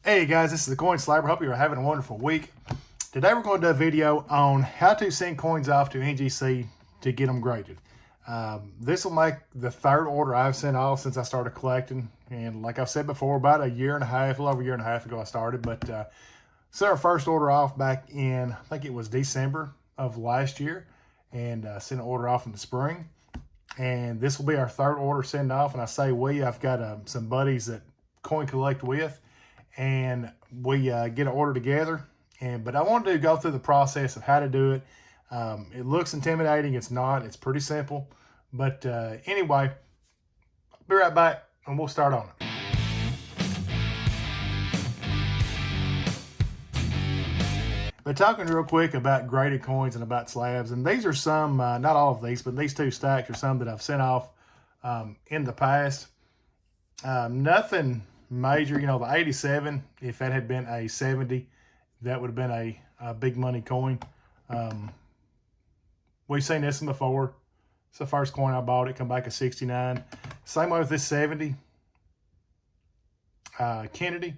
Hey guys, this is the Coin Slapper. Hope you're having a wonderful week. Today we're going to do a video on how to send coins off to NGC to get them graded. This will make the third order I've sent off since I started collecting. And like I've said before, about a year and a half, a little over a year and a half ago I started. But sent our first order off back in, I think it was December of last year. And sent an order off in the spring. And this will be our third order send off. And I say we, I've got some buddies that coin collect with. And we get an order together. But I wanted to go through the process of how to do it. It looks intimidating. It's not. It's pretty simple. But anyway, I'll be right back and we'll start on it. But talking real quick about graded coins and about slabs, and these are some, not all of these, but these two stacks are some that I've sent off in the past. Nothing major, the 87, if that had been a 70, that would have been a big money coin. We've seen this one before. It's the first coin I bought. It come back at 69. Same way with this 70. Kennedy,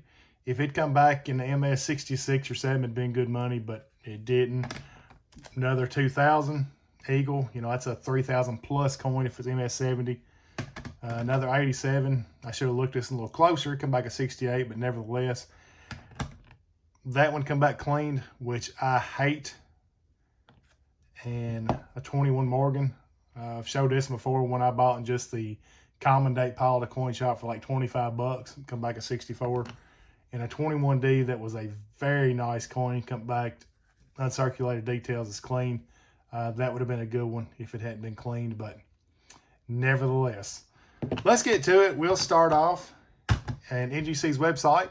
if it come back in the MS 66 or 7, it'd been good money, but it didn't. Another 2000 Eagle, that's a 3,000 plus coin if it's MS 70. Another 87. I should have looked at this a little closer. Come back at 68, but nevertheless, that one come back cleaned, which I hate. And a 21 Morgan. I've showed this before when I bought in just the common date pile at the coin shop for like 25 bucks. Come back at 64. And a 21D that was a very nice coin. Come back, uncirculated details is clean. That would have been a good one if it hadn't been cleaned, but nevertheless. Let's get to it. We'll start off at NGC's website,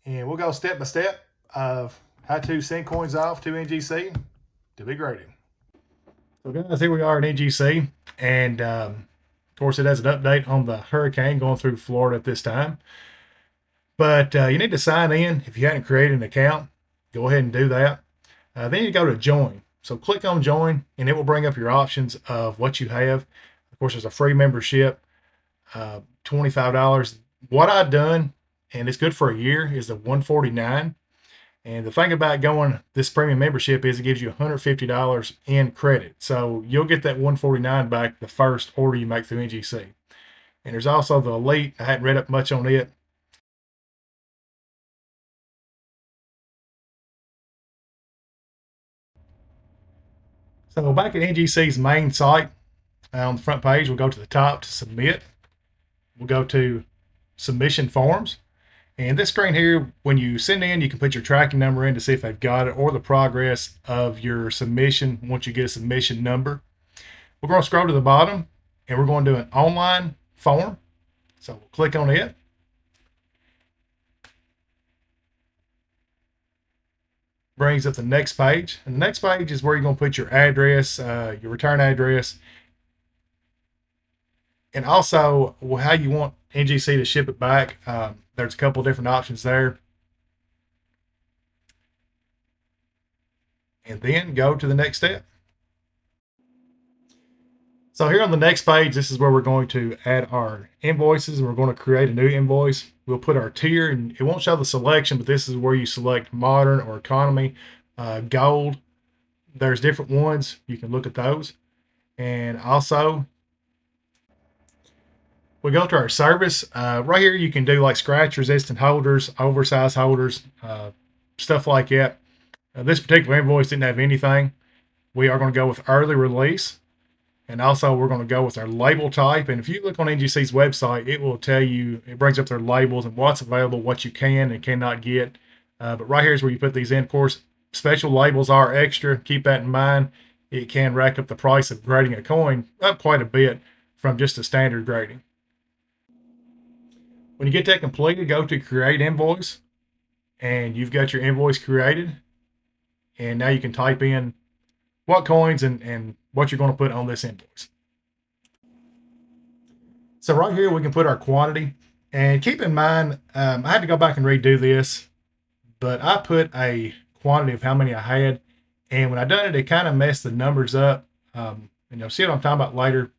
and we'll go step by step of how to send coins off to NGC to be graded. So guys, here we are at NGC, and of course it has an update on the hurricane going through Florida at this time. But you need to sign in. If you hadn't created an account, go ahead and do that. Then you go to join. So click on join, and it will bring up your options of what you have. Of course, there's a free membership. $25. What I've done, and it's good for a year, is the $149. And the thing about going this premium membership is it gives you $150 in credit. So you'll get that $149 back the first order you make through NGC. And there's also the Elite. I hadn't read up much on it. So back at NGC's main site, on the front page, we'll go to the top to submit. We'll go to submission forms. And this screen here, when you send in, you can put your tracking number in to see if they've got it, or the progress of your submission once you get a submission number. We're going to scroll to the bottom, and we're going to do an online form. So we'll click on it. Brings up the next page. And the next page is where you're going to put your address, your return address, and also how you want NGC to ship it back. There's a couple different options there. And then go to the next step. So here on the next page, this is where we're going to add our invoices, and we're going to create a new invoice. We'll put our tier, and it won't show the selection, but this is where you select modern or economy, gold. There's different ones. You can look at those. And also, we go to our service. Right here, you can do like scratch resistant holders, oversized holders, stuff like that. This particular invoice didn't have anything. We are going to go with early release. And also we're going to go with our label type. And if you look on NGC's website, it will tell you, it brings up their labels and what's available, what you can and cannot get. But right here is where you put these in. Of course, special labels are extra. Keep that in mind. It can rack up the price of grading a coin up quite a bit from just a standard grading. When you get that completed, go to create invoice, and you've got your invoice created. And now you can type in what coins and what you're going to put on this invoice. So right here, we can put our quantity. And keep in mind, I had to go back and redo this, but I put a quantity of how many I had. And when I done it, it kind of messed the numbers up. And you'll see what I'm talking about later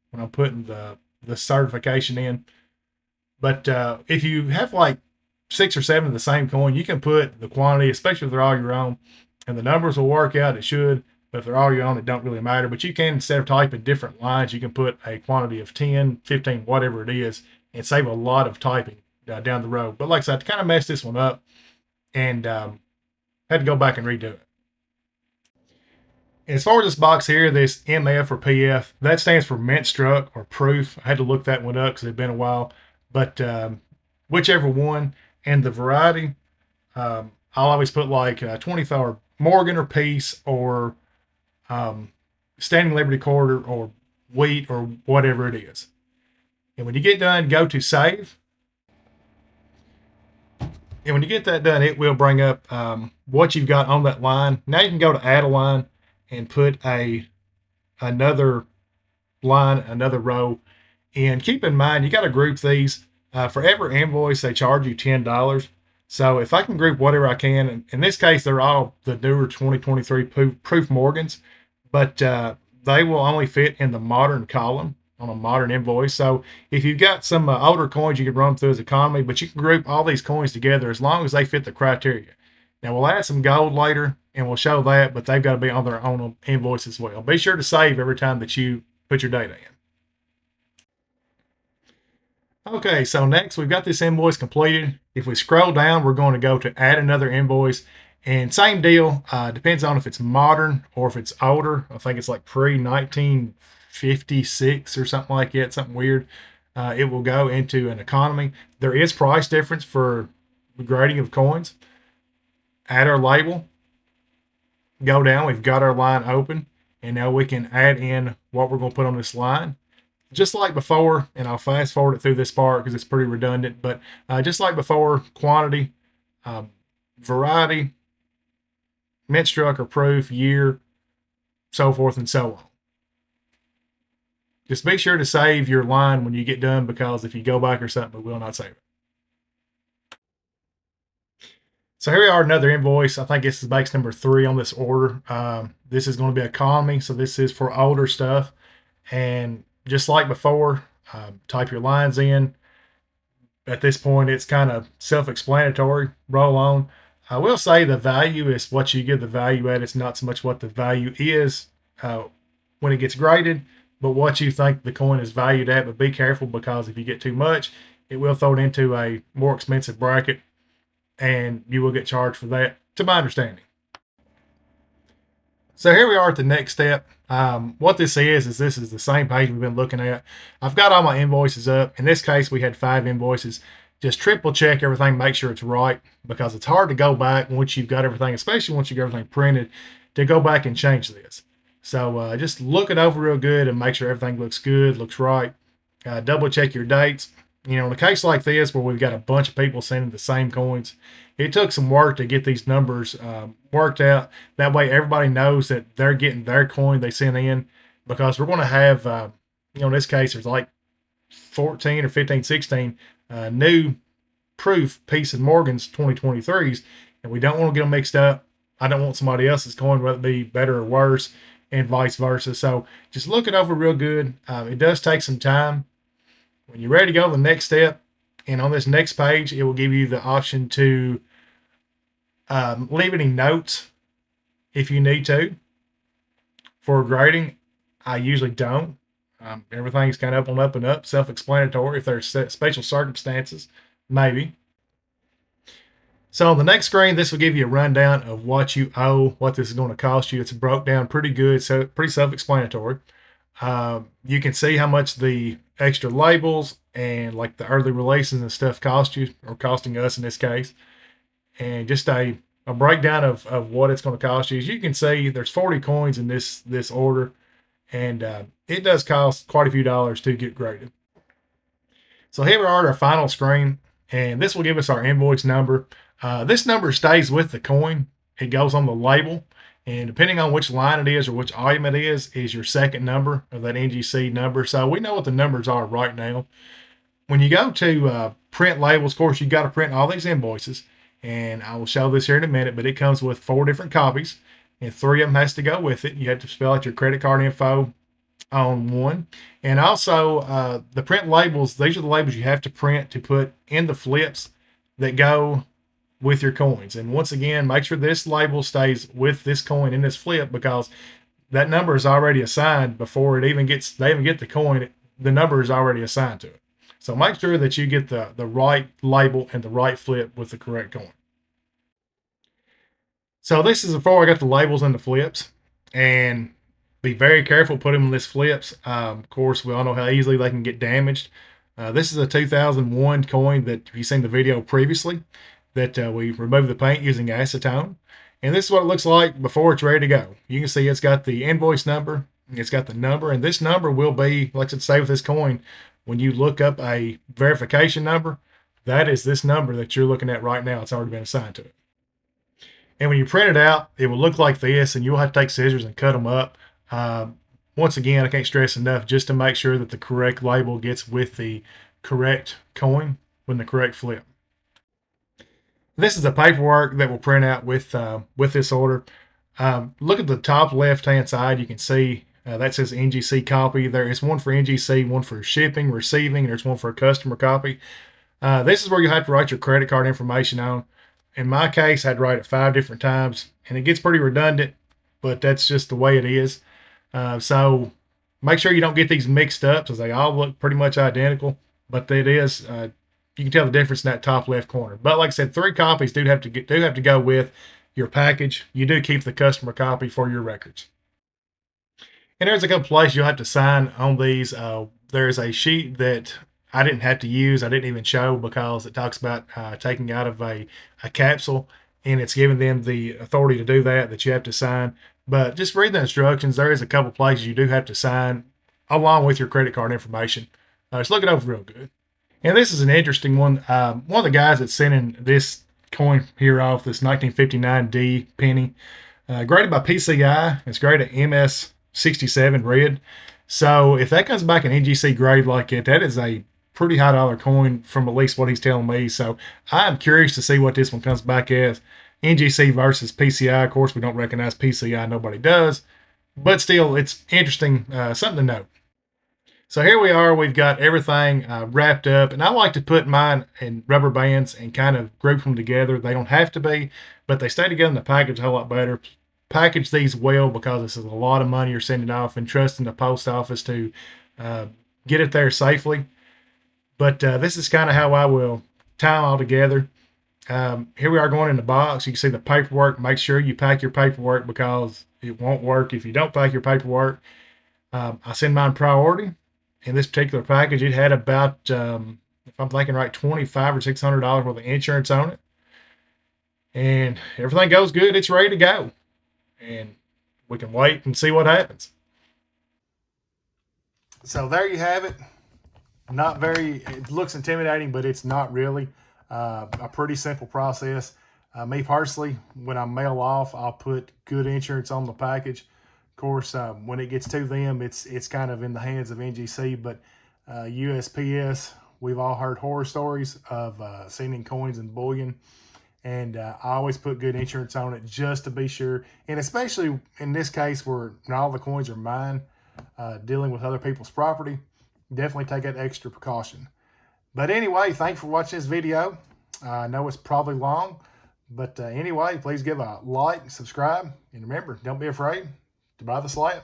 when I'm putting the certification in. But if you have like 6 or 7 of the same coin, you can put the quantity, especially if they're all your own, and the numbers will work out. It should, but if they're all your own, it don't really matter. But you can, instead of typing different lines, you can put a quantity of 10, 15, whatever it is, and save a lot of typing down the road. But like I said, I kind of messed this one up and had to go back and redo it. As far as this box here, this MF or PF, that stands for mint struck or proof. I had to look that one up because it's been a while. But whichever one, and the variety, I'll always put like 24 Morgan or Peace or Standing Liberty Quarter or Wheat or whatever it is. And when you get done, go to Save. And when you get that done, it will bring up what you've got on that line. Now you can go to Add a Line and put another line, another row. And keep in mind, you got to group these. For every invoice, they charge you $10. So if I can group whatever I can, and in this case, they're all the newer 2023 proof Morgans, but they will only fit in the modern column on a modern invoice. So if you've got some older coins, you can run them through as economy, but you can group all these coins together as long as they fit the criteria. Now we'll add some gold later and we'll show that, but they've got to be on their own invoice as well. Be sure to save every time that you put your data in. Okay, so next we've got this invoice completed. If we scroll down, we're going to go to add another invoice. And same deal, depends on if it's modern or if it's older. I think it's like pre-1956 or something like that, something weird. It will go into an economy. There is price difference for the grading of coins. Add our label. Go down, we've got our line open. And now we can add in what we're going to put on this line. Just like before, and I'll fast forward it through this part because it's pretty redundant, but just like before, quantity, variety, mint struck or proof, year, so forth and so on. Just be sure to save your line when you get done, because if you go back or something, it will not save it. So here we are, another invoice. I think this is base number 3 on this order. This is going to be economy, so this is for older stuff. And just like before, type your lines in. At this point, it's kind of self-explanatory. Roll on. I will say the value is what you give the value at. It's not so much what the value is when it gets graded, but what you think the coin is valued at. But be careful, because if you get too much, it will throw it into a more expensive bracket, and you will get charged for that, to my understanding. So here we are at the next step. What this is this is the same page we've been looking at. I've got all my invoices up. In this case, we had 5 invoices. Just triple check everything, make sure it's right, because it's hard to go back once you've got everything, especially once you get everything printed, to go back and change this. So just look it over real good and make sure everything looks good, looks right. Double check your dates. You know, in a case like this where we've got a bunch of people sending the same coins, it took some work to get these numbers worked out. That way everybody knows that they're getting their coin they sent in, because we're going to have, in this case, there's like 14 or 15, 16 new proof Peace and Morgan's 2023s, and we don't want to get them mixed up. I don't want somebody else's coin, whether it be better or worse, and vice versa. So just look it over real good. It does take some time. When you're ready to go to the next step, and on this next page, it will give you the option to leave any notes if you need to for grading. I usually don't. Everything's kind of up and up, self-explanatory. If there's special circumstances, maybe. So on the next screen, this will give you a rundown of what you owe, what this is going to cost you. It's broke down pretty good, so pretty self-explanatory. You can see how much the extra labels and like the early releases and stuff cost you, or costing us in this case. And just a breakdown of what it's going to cost you. As you can see, there's 40 coins in this order, and it does cost quite a few dollars to get graded. So here we are at our final screen, and this will give us our invoice number. This number stays with the coin. It goes on the label, and depending on which line it is or which item it is your second number of that NGC number. So we know what the numbers are right now. When you go to print labels, of course, you got to print all these invoices, and I will show this here in a minute, but it comes with 4 different copies, and 3 of them has to go with it. You have to spell out your credit card info on one. And also the print labels, these are the labels you have to print to put in the flips that go with your coins. And once again, make sure this label stays with this coin in this flip, because that number is already assigned before they even get the coin. The number is already assigned to it. So make sure that you get the right label and the right flip with the correct coin. So this is before I got the labels and the flips, and be very careful putting them in this flips. Of course, we all know how easily they can get damaged. This is a 2001 coin that you've seen the video previously, that we removed the paint using acetone. And this is what it looks like before it's ready to go. You can see it's got the invoice number, it's got the number, and this number will be, like it say with this coin, when you look up a verification number, that is this number that you're looking at right now. It's already been assigned to it. And when you print it out, it will look like this, and you'll have to take scissors and cut them up. Once again, I can't stress enough just to make sure that the correct label gets with the correct coin with the correct flip. This is the paperwork that will print out with this order. Look at the top left-hand side. You can see that says NGC copy. There is one for NGC, one for shipping, receiving, and there's one for a customer copy. This is where you have to write your credit card information on. In my case, I had to write it 5 different times, and it gets pretty redundant, but that's just the way it is. So make sure you don't get these mixed up, because they all look pretty much identical, but it is, you can tell the difference in that top left corner. But like I said, 3 copies do have to go with your package. You do keep the customer copy for your records. And there's a couple places you'll have to sign on these. There's a sheet that I didn't have to use. I didn't even show, because it talks about taking out of a capsule, and it's giving them the authority to do that you have to sign. But just read the instructions. There is a couple places you do have to sign along with your credit card information. Just look it over real good. And this is an interesting one. One of the guys that's sending this coin here off, this 1959D penny, graded by PCI. It's graded MS67 red. So if that comes back an NGC grade like it, that is a pretty high dollar coin from at least what he's telling me. So I'm curious to see what this one comes back as. NGC versus PCI. Of course, we don't recognize PCI. Nobody does. But still, it's interesting, something to note. So here we are. We've got everything wrapped up. And I like to put mine in rubber bands and kind of group them together. They don't have to be, but they stay together in the package a whole lot better. Package these well, because this is a lot of money you're sending off, and trusting the post office to get it there safely. But this is kind of how I will tie them all together. Here we are going in the box. You can see the paperwork. Make sure you pack your paperwork, because it won't work if you don't pack your paperwork. I send mine priority. In this particular package, it had about, if I'm thinking right, $25 or $600 worth of insurance on it. And everything goes good. It's ready to go. And we can wait and see what happens. So there you have it. It looks intimidating, but it's not really. A pretty simple process. Me personally, when I mail off, I'll put good insurance on the package. Of course, when it gets to them, it's kind of in the hands of NGC, but USPS, we've all heard horror stories of sending coins in bullion. And I always put good insurance on it just to be sure. And especially in this case where not all the coins are mine, dealing with other people's property, definitely take that extra precaution. But anyway, thanks for watching this video. I know it's probably long, but anyway, please give a like, subscribe, and remember, don't be afraid to buy the slab.